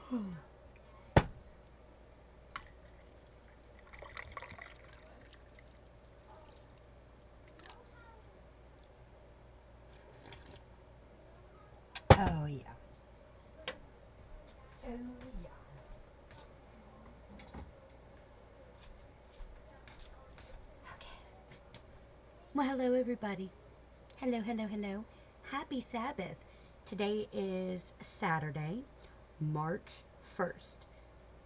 Oh yeah. Oh yeah. Okay. Well, hello everybody. Hello, hello, hello. Happy Sabbath. Today is Saturday, March 1st,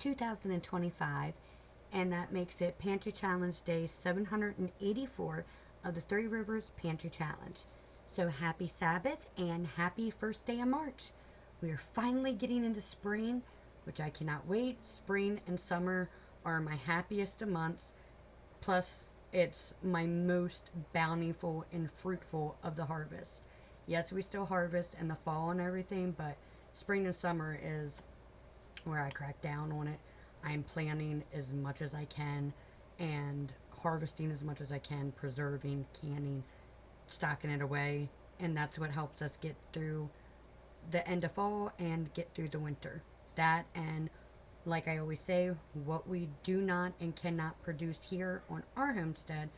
2025, and that makes it Pantry Challenge Day 784 of the Three Rivers Pantry Challenge. So happy Sabbath and happy first day of March. We are finally getting into spring, which I cannot wait. Spring and summer are my happiest of months. Plus, it's my most bountiful and fruitful of the harvest. Yes, we still harvest in the fall and everything, but spring and summer is where I crack down on it. I'm planting as much as I can and harvesting as much as I can, preserving, canning, stocking it away, and that's what helps us get through the end of fall and get through the winter. That and like I always say, what we do not and cannot produce here on our homestead,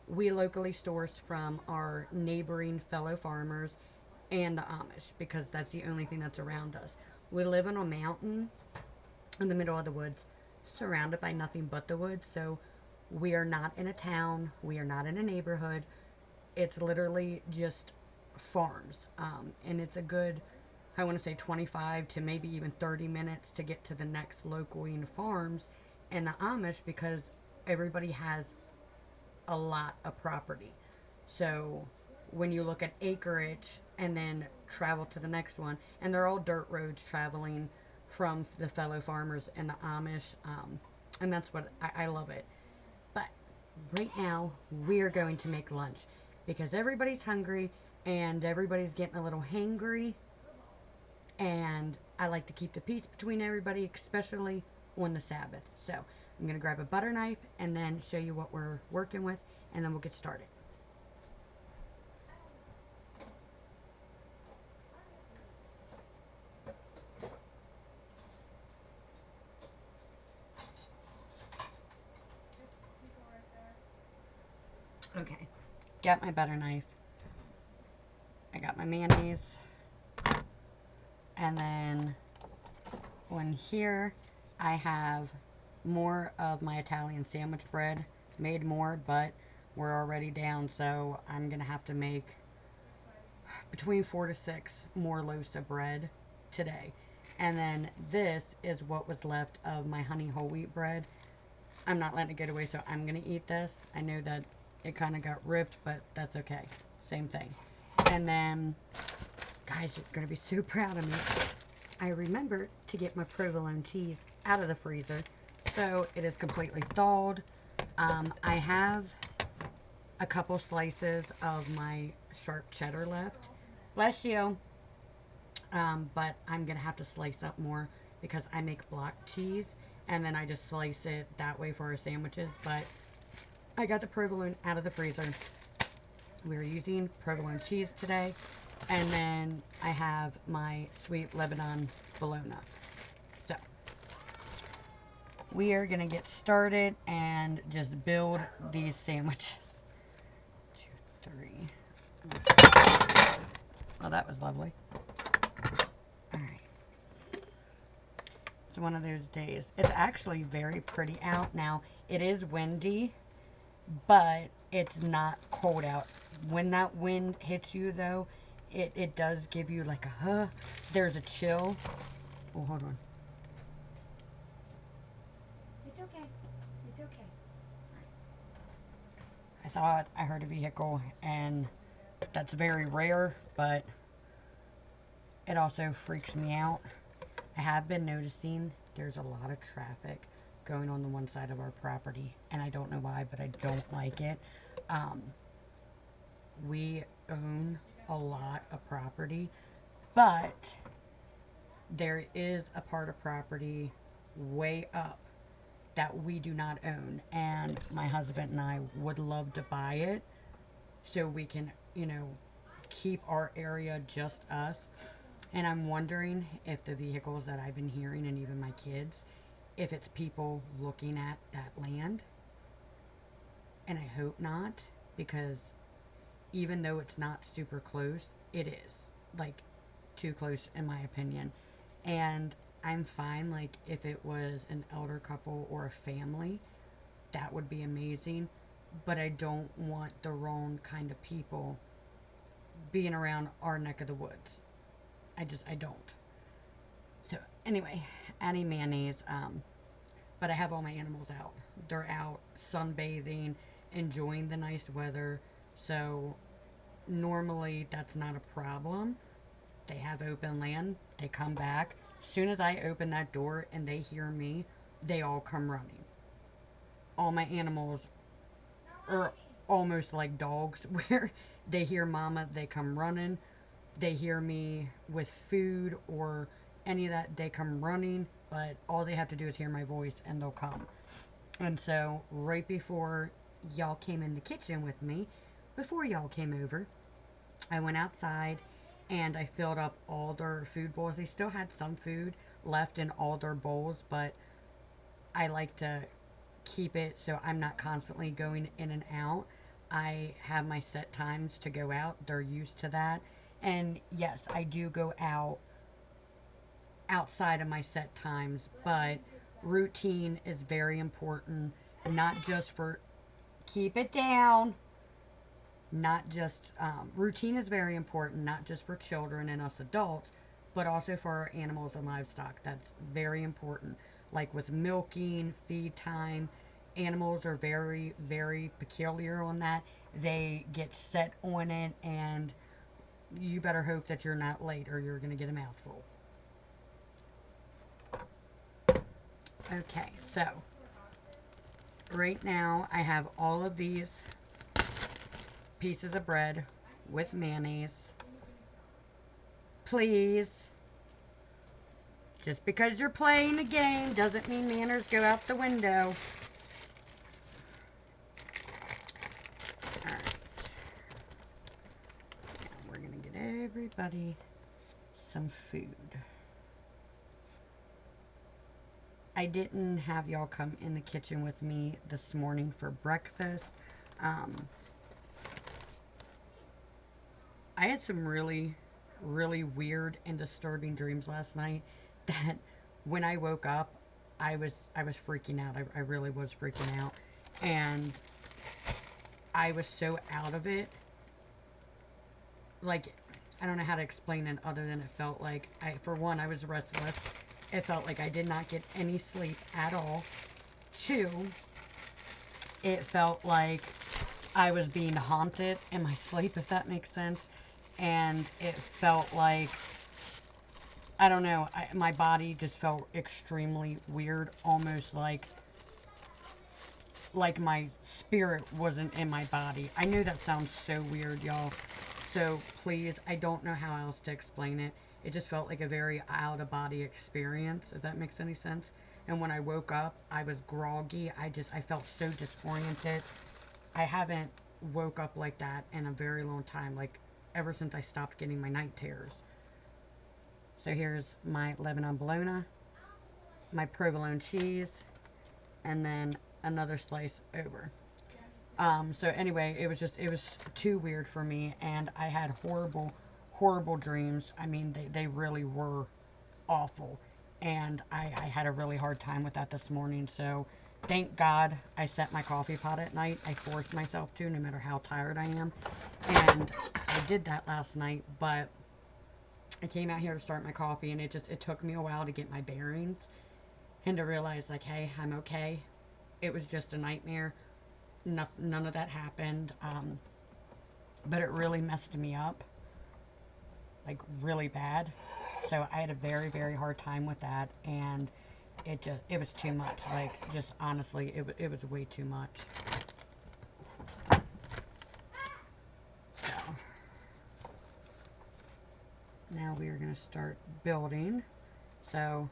we locally source from our neighboring fellow farmers and the Amish because that's the only thing that's around us. We live on a mountain in the middle of the woods, surrounded by nothing but the woods, so we are not in a town, we are not in a neighborhood. It's literally just farms, and it's a good, I want to say 25 to maybe even 30 minutes to get to the next local farms and the Amish because everybody has a lot of property. So when you look at acreage and then travel to the next one, and they're all dirt roads traveling from the fellow farmers and the Amish, and that's what I love it. But right now, we're going to make lunch because everybody's hungry and everybody's getting a little hangry. And I like to keep the peace between everybody, especially on the Sabbath. So I'm going to grab a butter knife and then show you what we're working with, and then we'll get started. Okay, got my butter knife. I got my mayonnaise. And then on here, I have more of my Italian sandwich bread. Made more, but we're already down, so I'm going to have to make between 4 to 6 more loaves of bread today. And then this is what was left of my honey whole wheat bread. I'm not letting it get away, so I'm going to eat this. I know that it kind of got ripped, but that's okay. Same thing. And then, guys, you're going to be so proud of me. I remembered to get my provolone cheese out of the freezer, so it is completely thawed. I have a couple slices of my sharp cheddar left. Bless you. But I'm going to have to slice up more because I make block cheese and then I just slice it that way for our sandwiches. But I got the provolone out of the freezer. We're using provolone cheese today. And then I have my sweet Lebanon Bologna. So we are going to get started and just build these sandwiches. 2, 3. Well, that was lovely. Alright. It's one of those days. It's actually very pretty out now. It is windy, but it's not cold out. When that wind hits you, though, it does give you like a, there's a chill. Oh, hold on. It's okay. It's okay. I thought I heard a vehicle, and that's very rare, but it also freaks me out. I have been noticing there's a lot of traffic going on the one side of our property, and I don't know why, but I don't like it. We own a lot of property, but there is a part of property way up that we do not own, and my husband and I would love to buy it so we can, keep our area just us. And I'm wondering if the vehicles that I've been hearing, and even my kids, if it's people looking at that land. And I hope not, because even though it's not super close, it is. Like, too close in my opinion. And I'm fine, like, if it was an elder couple or a family, that would be amazing. But I don't want the wrong kind of people being around our neck of the woods. I don't. So, anyway, adding mayonnaise. But I have all my animals out. They're out sunbathing, enjoying the nice weather. So, normally that's not a problem. They have open land. They come back. As soon as I open that door and they hear me, they all come running. All my animals are almost like dogs, where they hear mama, they come running. They hear me with food or any of that, they come running. But all they have to do is hear my voice and they'll come. And so, right before y'all came in the kitchen with me, before y'all came over, I went outside and I filled up all their food bowls. They still had some food left in all their bowls, but I like to keep it so I'm not constantly going in and out. I have my set times to go out. They're used to that. And yes, I do go out outside of my set times, but routine is very important, not just for, keep it down, not just, routine is very important, not just for children and us adults, but also for our animals and livestock. That's very important. Like with milking, feed time, animals are very, very peculiar on that. They get set on it, and you better hope that you're not late or you're going to get a mouthful. Okay, so right now I have all of these pieces of bread with mayonnaise. Please, just because you're playing a game doesn't mean manners go out the window. Alright, now we're going to get everybody some food. I didn't have y'all come in the kitchen with me this morning for breakfast. I had some really, really weird and disturbing dreams last night that when I woke up, I was freaking out. I really was freaking out. And I was so out of it. Like, I don't know how to explain it other than it felt like, for one, I was restless. It felt like I did not get any sleep at all. Two, it felt like I was being haunted in my sleep, if that makes sense. And it felt like, I don't know, my body just felt extremely weird, almost like my spirit wasn't in my body. I know that sounds so weird, y'all. So please, I don't know how else to explain it. It just felt like a very out-of-body experience, if that makes any sense. And when I woke up, I was groggy. I felt so disoriented. I haven't woke up like that in a very long time, like ever since I stopped getting my night terrors. So here's my Lebanon Bologna, my provolone cheese, and then another slice over. So anyway, it was too weird for me, and I had horrible, horrible dreams. I mean, they really were awful, and I had a really hard time with that this morning. So thank God I set my coffee pot at night. I forced myself to, no matter how tired I am, and I did that last night. But I came out here to start my coffee, and it took me a while to get my bearings and to realize, like, hey, I'm okay. It was just a nightmare. None of that happened. But it really messed me up, like really bad. So I had a very, very hard time with that, and it was too much. Like, just honestly, it was way too much. So now we are going to start building. So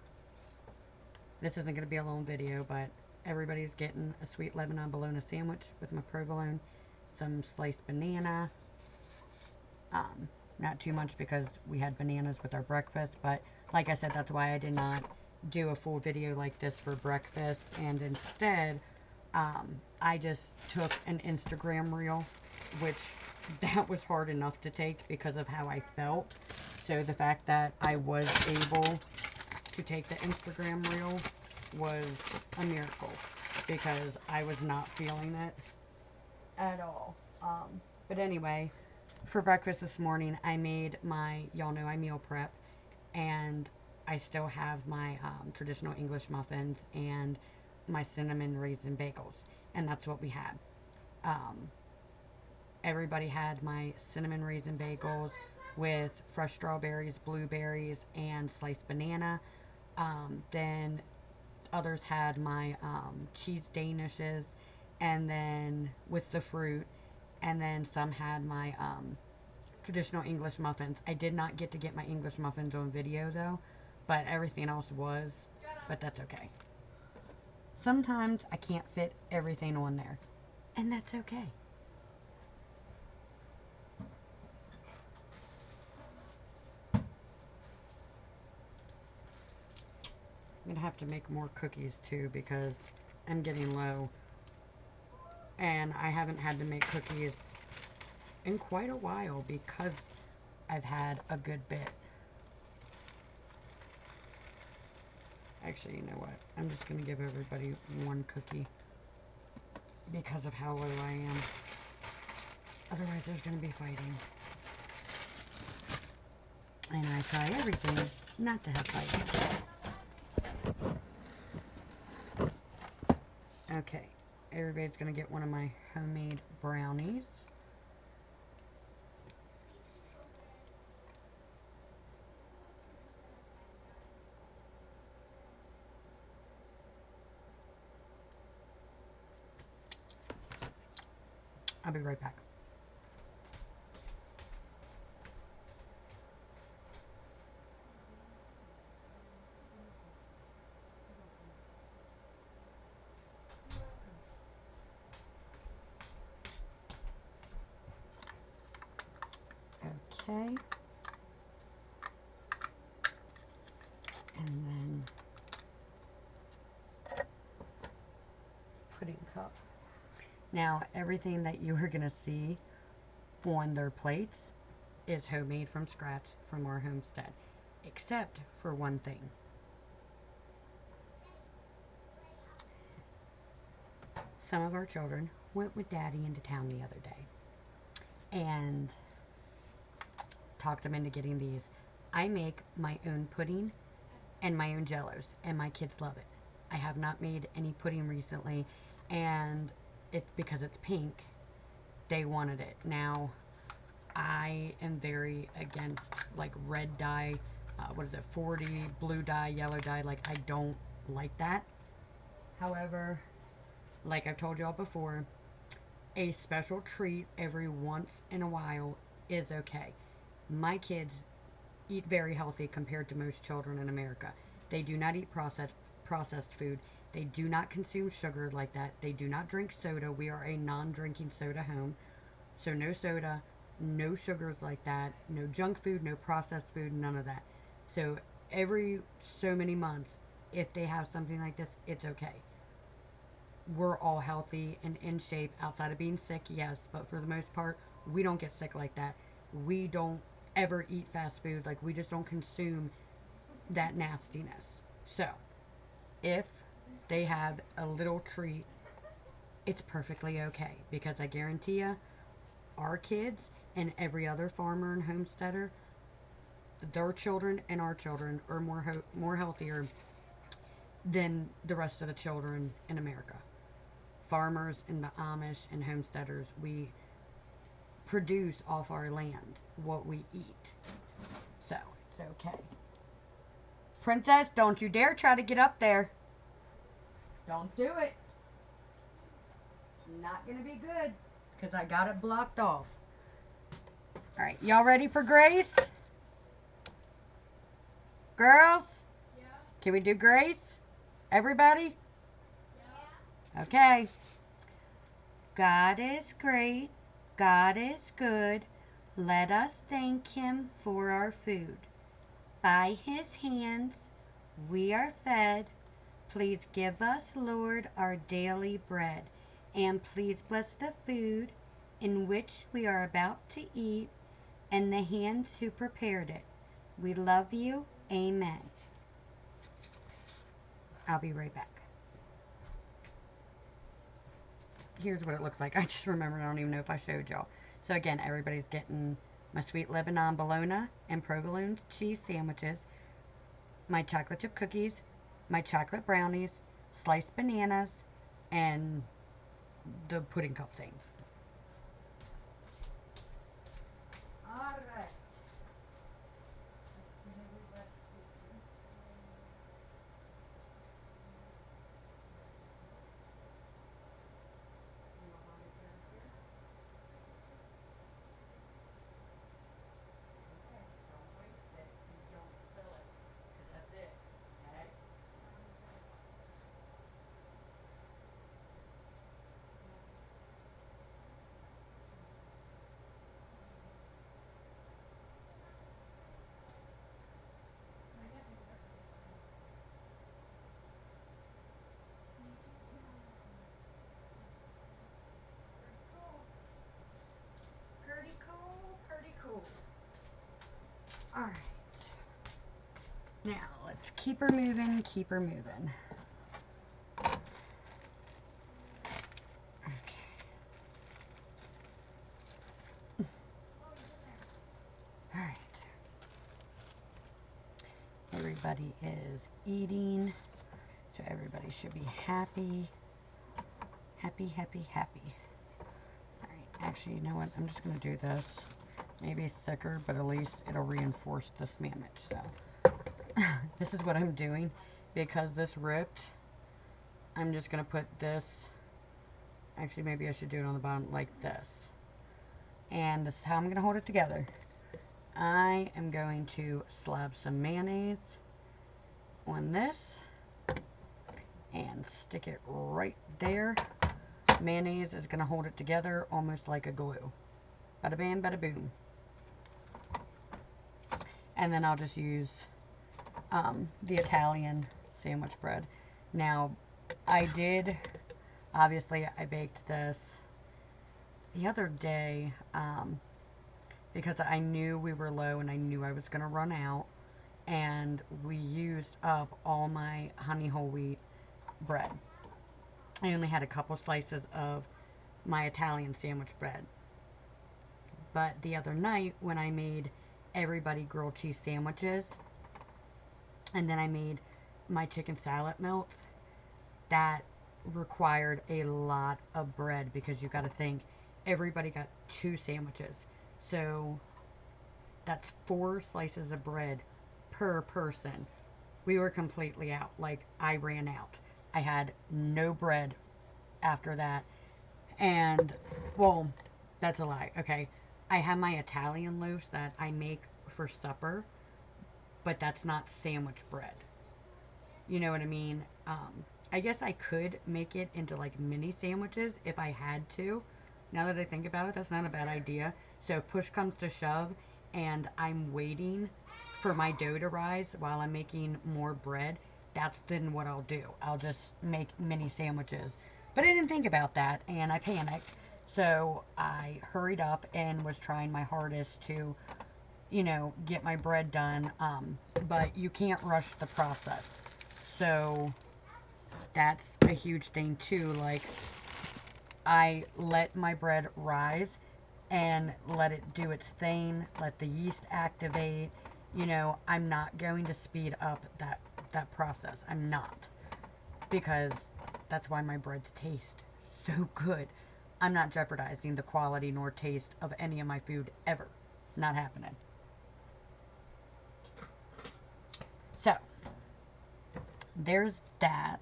this isn't going to be a long video, but everybody's getting a sweet Lebanon bologna sandwich with my provolone, some sliced banana, Not too much because we had bananas with our breakfast, but like I said, that's why I did not do a full video like this for breakfast, and instead, I just took an Instagram reel, which that was hard enough to take because of how I felt. So the fact that I was able to take the Instagram reel was a miracle because I was not feeling it at all. But anyway, for breakfast this morning, I made my, y'all know I meal prep, and I still have my traditional English muffins and my cinnamon raisin bagels, and that's what we had. Everybody had my cinnamon raisin bagels with fresh strawberries, blueberries, and sliced banana. Then others had my cheese danishes, and then with the fruit, and then some had my traditional English muffins. I did not get to get my English muffins on video though, but everything else was, but that's okay. Sometimes I can't fit everything on there, and that's okay. I'm gonna have to make more cookies too because I'm getting low, and I haven't had to make cookies in quite a while because I've had a good bit. Actually, you know what? I'm just gonna give everybody one cookie because of how low I am. Otherwise, there's gonna be fighting. And I try everything not to have fighting. Okay, everybody's gonna get one of my homemade brownies. I'll be right back. Okay. And then pudding cup. Now, everything that you are going to see on their plates is homemade from scratch from our homestead, except for one thing. Some of our children went with Daddy into town the other day and talked them into getting these. I make my own pudding and my own jellos, and my kids love it. I have not made any pudding recently, and it's because it's pink. They wanted it. Now, I am very against like red dye, what is it, 40, blue dye, yellow dye. Like, I don't like that. However, like I've told y'all before, a special treat every once in a while is okay. My kids eat very healthy compared to most children in America. They do not eat processed food. They do not consume sugar like that. They do not drink soda. We are a non-drinking soda home. So no soda, no sugars like that, no junk food, no processed food, none of that. So every so many months, if they have something like this, it's okay. We're all healthy and in shape outside of being sick, yes, but for the most part, we don't get sick like that. We don't ever eat fast food. Like, we just don't consume that nastiness. So, if they have a little treat, it's perfectly okay, because I guarantee you, our kids and every other farmer and homesteader, their children and our children are more healthier than the rest of the children in America. Farmers and the Amish and homesteaders, we produce off our land what we eat. So, it's okay. Princess, don't you dare try to get up there. Don't do it. Not gonna be good, because I got it blocked off. Alright, y'all ready for Grace? Girls? Yeah. Can we do Grace? Everybody? Yeah. Okay. God is great. God is good. Let us thank him for our food. By his hands we are fed. Please give us, Lord, our daily bread. And please bless the food in which we are about to eat and the hands who prepared it. We love you. Amen. I'll be right back. Here's what it looks like. I just remembered, I don't even know if I showed y'all. So again, everybody's getting my sweet Lebanon Bologna and provolone cheese sandwiches, my chocolate chip cookies, my chocolate brownies, sliced bananas, and the pudding cup things. Alright. Pretty cool, pretty cool. Alright. Now, let's keep her moving, keep her moving. Alright. Everybody is eating, so everybody should be happy. Happy, happy, happy. Alright, actually, you know what? I'm just going to do this. Maybe it's thicker, but at least it'll reinforce this sandwich. So, this is what I'm doing. Because this ripped, I'm just going to put this, actually maybe I should do it on the bottom like this. And this is how I'm going to hold it together. I am going to slab some mayonnaise on this and stick it right there. Mayonnaise is going to hold it together almost like a glue. Bada bam, bada boom. And then I'll just use the Italian sandwich bread. Now, obviously I baked this the other day because I knew we were low and I knew I was going to run out, and we used up all my honey whole wheat bread. I only had a couple slices of my Italian sandwich bread. But the other night when I made everybody grilled cheese sandwiches, and then I made my chicken salad melts, that required a lot of bread because you got to think everybody got 2 sandwiches. So that's 4 slices of bread per person. We were completely out. Like, I ran out. I had no bread after that. And, well, that's a lie. Okay. I have my Italian loaves that I make for supper, but that's not sandwich bread. You know what I mean? I guess I could make it into like mini sandwiches if I had to. Now that I think about it, that's not a bad idea. So if push comes to shove and I'm waiting for my dough to rise while I'm making more bread, that's then what I'll do. I'll just make mini sandwiches. But I didn't think about that and I panicked. So I hurried up and was trying my hardest to, you know, get my bread done. But you can't rush the process. So that's a huge thing too. Like, I let my bread rise and let it do its thing, let the yeast activate. You know, I'm not going to speed up that process. I'm not, because that's why my breads taste so good. I'm not jeopardizing the quality nor taste of any of my food ever. Not happening. So there's that.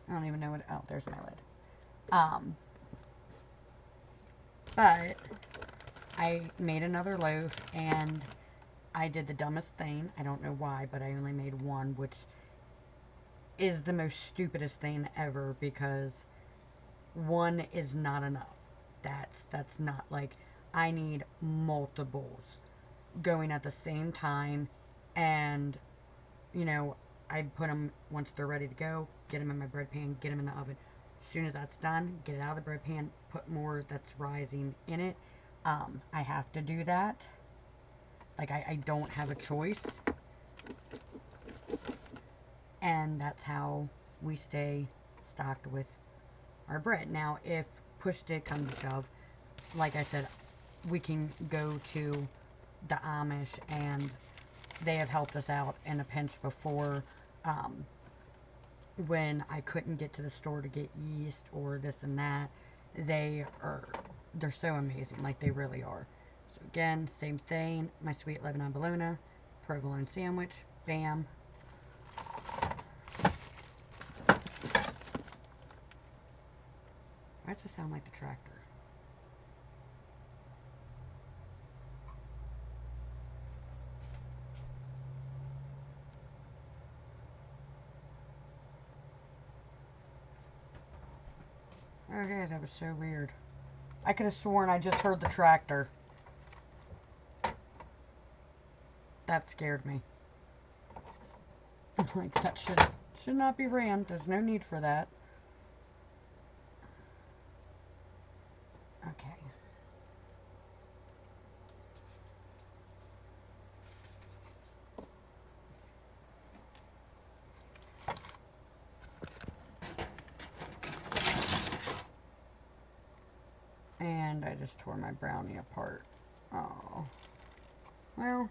I don't even know what, oh, there's my lid. But I made another loaf and I did the dumbest thing. I don't know why, but I only made one, which is the most stupidest thing ever because one is not enough. That's not like, I need multiples going at the same time, and you know, I put them once they're ready to go, get them in my bread pan, get them in the oven. As soon as that's done, get it out of the bread pan, put more that's rising in it. I have to do that. Like, I don't have a choice. And that's how we stay stocked with our bread. Now, if push did come to shove, like I said, we can go to the Amish, and they have helped us out in a pinch before, when I couldn't get to the store to get yeast or this and that. They're so amazing, like they really are. So again, same thing, my sweet Lebanon Bologna, provolone sandwich, bam. Why does it sound like the tractor? Okay, that was so weird. I could have sworn I just heard the tractor. That scared me. Like, that should not be ran. There's no need for that. Okay. And I just tore my brownie apart. Oh. Well,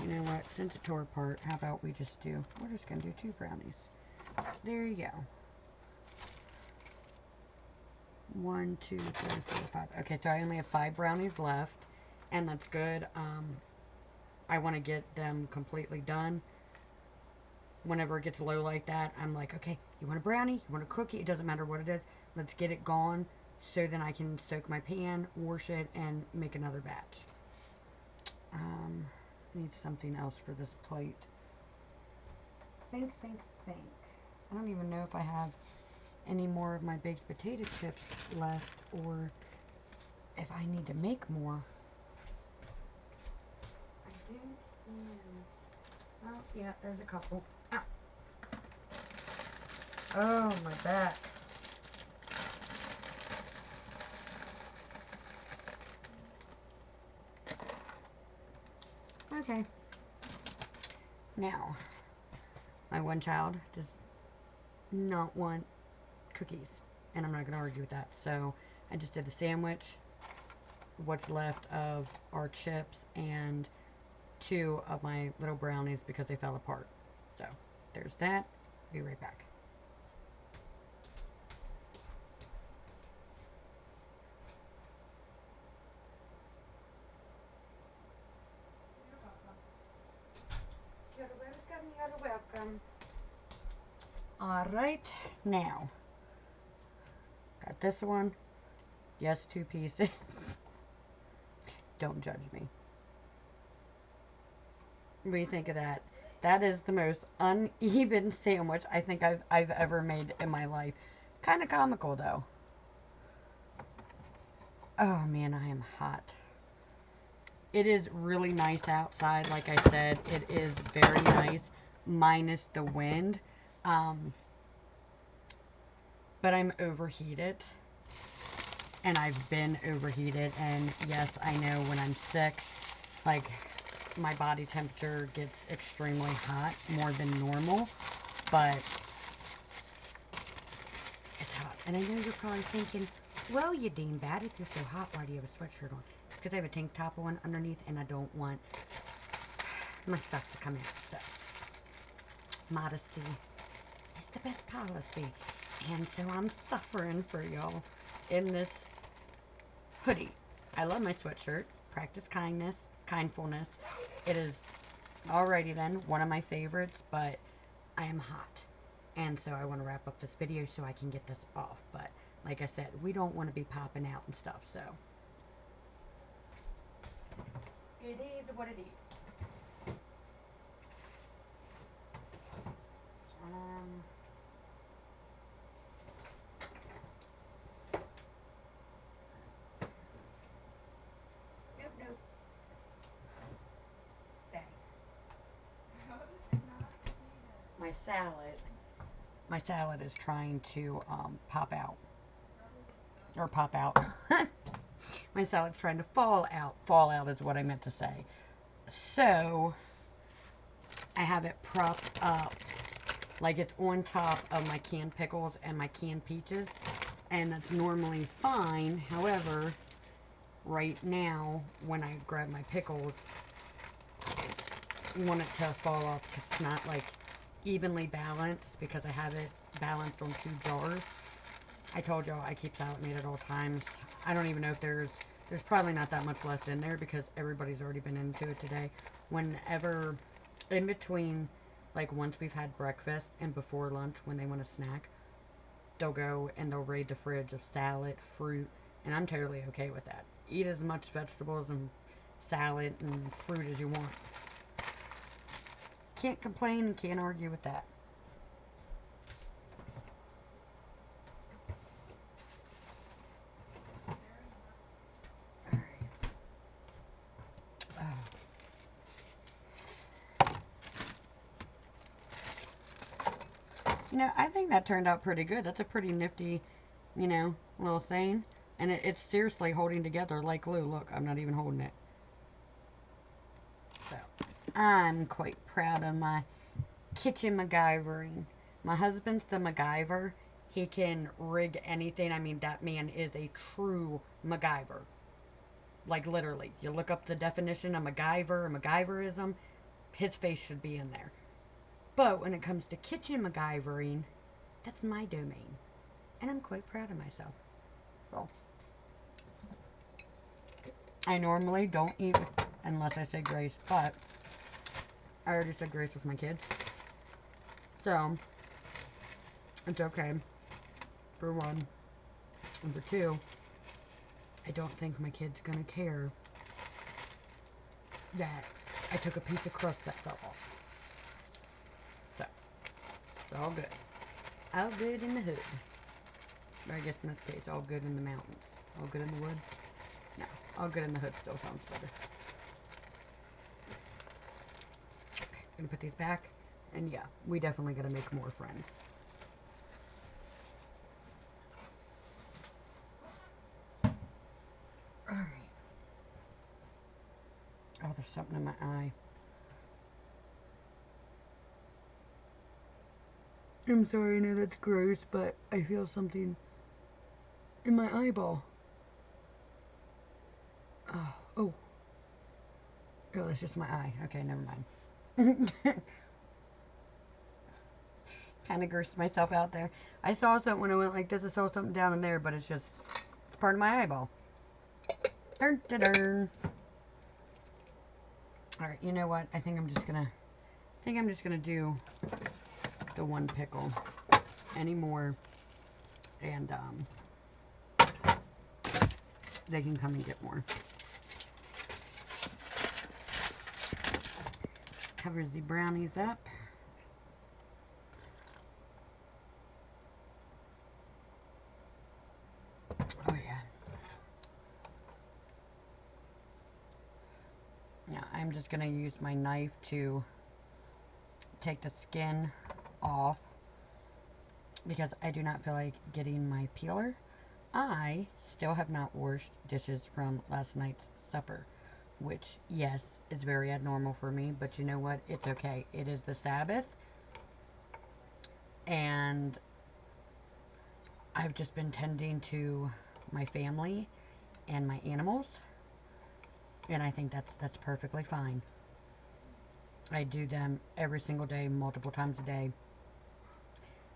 you know what? Since it tore apart, how about we're just going to do 2 brownies. There you go. 1, 2, 3, 4, 5. Okay, so I only have 5 brownies left, and that's good. I want to get them completely done. Whenever it gets low like that, I'm like, okay, you want a brownie? You want a cookie? It doesn't matter what it is. Let's get it gone, so then I can soak my pan, wash it, and make another batch. Need something else for this plate. Think. I don't even know if I have any more of my baked potato chips left, or if I need to make more. I don't know. Oh, yeah, there's a couple. Ah. Oh, my back. Okay. Now, my one child does not want cookies, and I'm not going to argue with that. So I just did the sandwich, what's left of our chips, and 2 of my little brownies because they fell apart. So there's that. Be right back. You're welcome. Alright, now, got this one. Yes, 2 pieces. Don't judge me. What do you think of that? That is the most uneven sandwich I think I've ever made in my life. Kind of comical, though. Oh, man, I am hot. It is really nice outside. Like I said, it is very nice, minus the wind. But I'm overheated. And I've been overheated. And yes, I know when I'm sick, like, my body temperature gets extremely hot, more than normal. But it's hot. And I know you're probably thinking, well, you dingbat, if you're so hot, why do you have a sweatshirt on? Because I have a tank top on underneath, and I don't want my stuff to come out. So, modesty is the best policy. And so I'm suffering for y'all in this hoodie. I love my sweatshirt. Practice kindfulness. It is, alrighty then, one of my favorites, but I am hot. And so I want to wrap up this video so I can get this off. But like I said, we don't want to be popping out and stuff, so it is what it is. my salad. My salad is trying to pop out. Or pop out. My salad's trying to fall out. Fall out is what I meant to say. So, I have it propped up like it's on top of my canned pickles and my canned peaches. And that's normally fine. However, right now, when I grab my pickles, I want it to fall off because it's not like evenly balanced because I have it balanced on 2 jars. I told y'all I keep salad made at all times. I don't even know if there's probably not that much left in there because everybody's already been into it today. Whenever, in between, like once we've had breakfast and before lunch when they want a snack, they'll go and they'll raid the fridge of salad, fruit, and I'm totally okay with that. Eat as much vegetables and salad and fruit as you want. Can't complain and can't argue with that. You know, I think that turned out pretty good. That's a pretty nifty, you know, little thing. And it's seriously holding together like glue. Look, I'm not even holding it. So, I'm quite proud of my kitchen MacGyvering. My husband's the MacGyver. He can rig anything. I mean, that man is a true MacGyver. Like, literally. You look up the definition of MacGyver, MacGyverism, his face should be in there. But when it comes to kitchen MacGyvering, that's my domain. And I'm quite proud of myself. So, I normally don't eat unless I say grace, but I already said grace with my kids. So, it's okay. For one. And for two, I don't think my kid's gonna care that I took a piece of crust that fell off. So, it's all good. All good in the hood. Or I guess in this case, all good in the mountains. All good in the woods? No, all good in the hood still sounds better. Okay, gonna put these back. And yeah, we definitely gotta make more friends. Alright. Oh, there's something in my eye. I'm sorry, I know that's gross, but I feel something in my eyeball. Oh, oh. Oh, that's just my eye. Okay, never mind. Kind of grossed myself out there. I saw something when I went like this. I saw something down in there, but it's just part of my eyeball. Dun, dun, dun. Alright, you know what? I think I'm just gonna do the one pickle anymore, and they can come and get more. Covers the brownies up. Oh yeah. Now I'm just gonna use my knife to take the skin off because I do not feel like getting my peeler. I still have not washed dishes from last night's supper, which, yes, is very abnormal for me, but you know what? It's okay. It is the Sabbath, and I've just been tending to my family and my animals, and I think that's perfectly fine. I do them every single day, multiple times a day.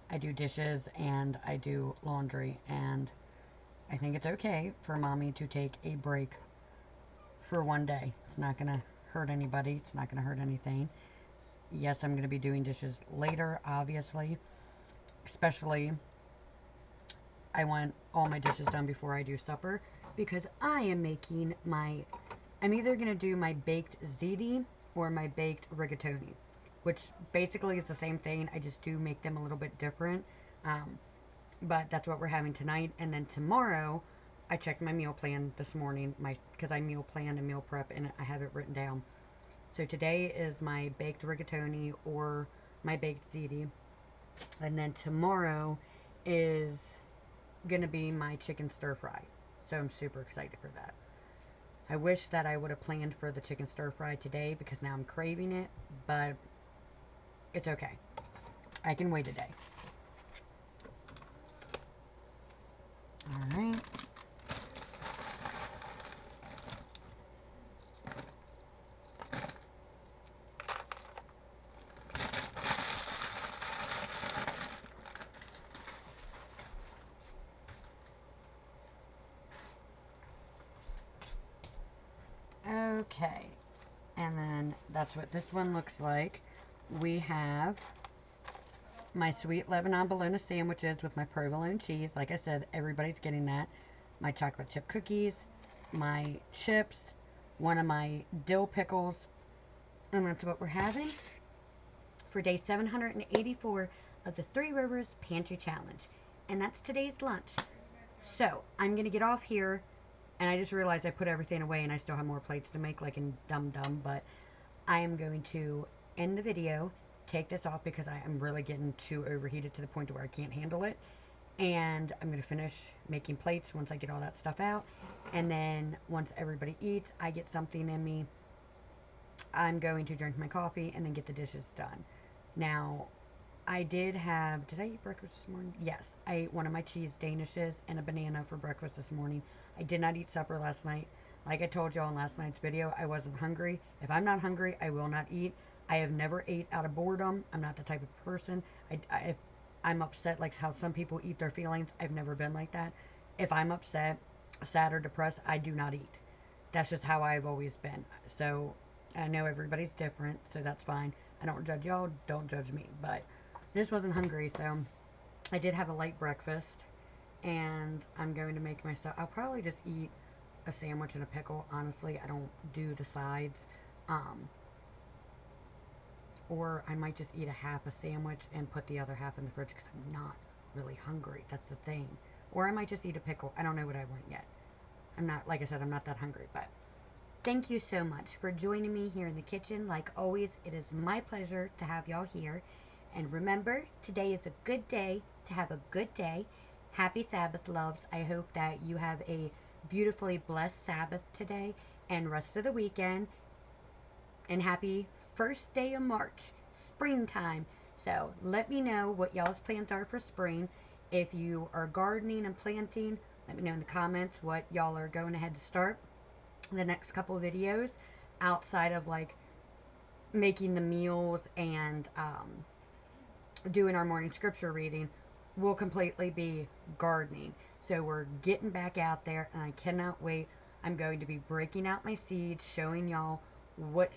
I do dishes and I do laundry, and I think it's okay for mommy to take a break for one day. It's not going to hurt anybody. It's not going to hurt anything. Yes, I'm going to be doing dishes later, obviously. Especially, I want all my dishes done before I do supper because I am making I'm either going to do my baked ziti or my baked rigatoni, which basically is the same thing. I just do make them a little bit different. But that's what we're having tonight. And then tomorrow, I checked my meal plan this morning, because I meal plan and meal prep, and I have it written down. So today is my baked rigatoni or my baked ziti. And then tomorrow is going to be my chicken stir fry. So I'm super excited for that. I wish that I would have planned for the chicken stir fry today because now I'm craving it, but it's okay. I can wait a day. Alright. Okay. And then that's what this one looks like. We have my sweet Lebanon Bologna sandwiches with my provolone cheese. Like I said, everybody's getting that. My chocolate chip cookies, my chips, one of my dill pickles, and that's what we're having for day 784 of the Three Rivers Pantry Challenge. And that's today's lunch. So, I'm going to get off here, and I just realized I put everything away and I still have more plates to make, like in Dum Dum, but I am going to end the video, take this off because I am really getting too overheated to the point where I can't handle it. And I'm going to finish making plates once I get all that stuff out. And then once everybody eats, I get something in me, I'm going to drink my coffee and then get the dishes done. Now, I did I eat breakfast this morning? Yes, I ate one of my cheese danishes and a banana for breakfast this morning. I did not eat supper last night. Like I told y'all in last night's video, I wasn't hungry. If I'm not hungry, I will not eat. I have never ate out of boredom. I'm not the type of person. If I'm upset, like how some people eat their feelings, I've never been like that. If I'm upset, sad, or depressed, I do not eat. That's just how I've always been. So I know everybody's different, so that's fine. I don't judge y'all, don't judge me. But this wasn't hungry, so I did have a light breakfast, and I'm going to make myself, I'll probably just eat a sandwich and a pickle. Honestly, I don't do the sides. Or I might just eat a half a sandwich and put the other half in the fridge because I'm not really hungry. That's the thing. Or I might just eat a pickle. I don't know what I want yet. I'm not, like I said, I'm not that hungry, but thank you so much for joining me here in the kitchen. Like always, it is my pleasure to have y'all here. And remember, today is a good day to have a good day. Happy Sabbath, loves. I hope that you have a beautifully blessed Sabbath today and rest of the weekend. And happy first day of March, springtime. So let me know what y'all's plans are for spring. If you are gardening and planting, let me know in the comments what y'all are going ahead to start the next couple of videos outside of like making the meals and doing our morning scripture reading will completely be gardening. So we're getting back out there and I cannot wait. I'm going to be breaking out my seeds, showing y'all what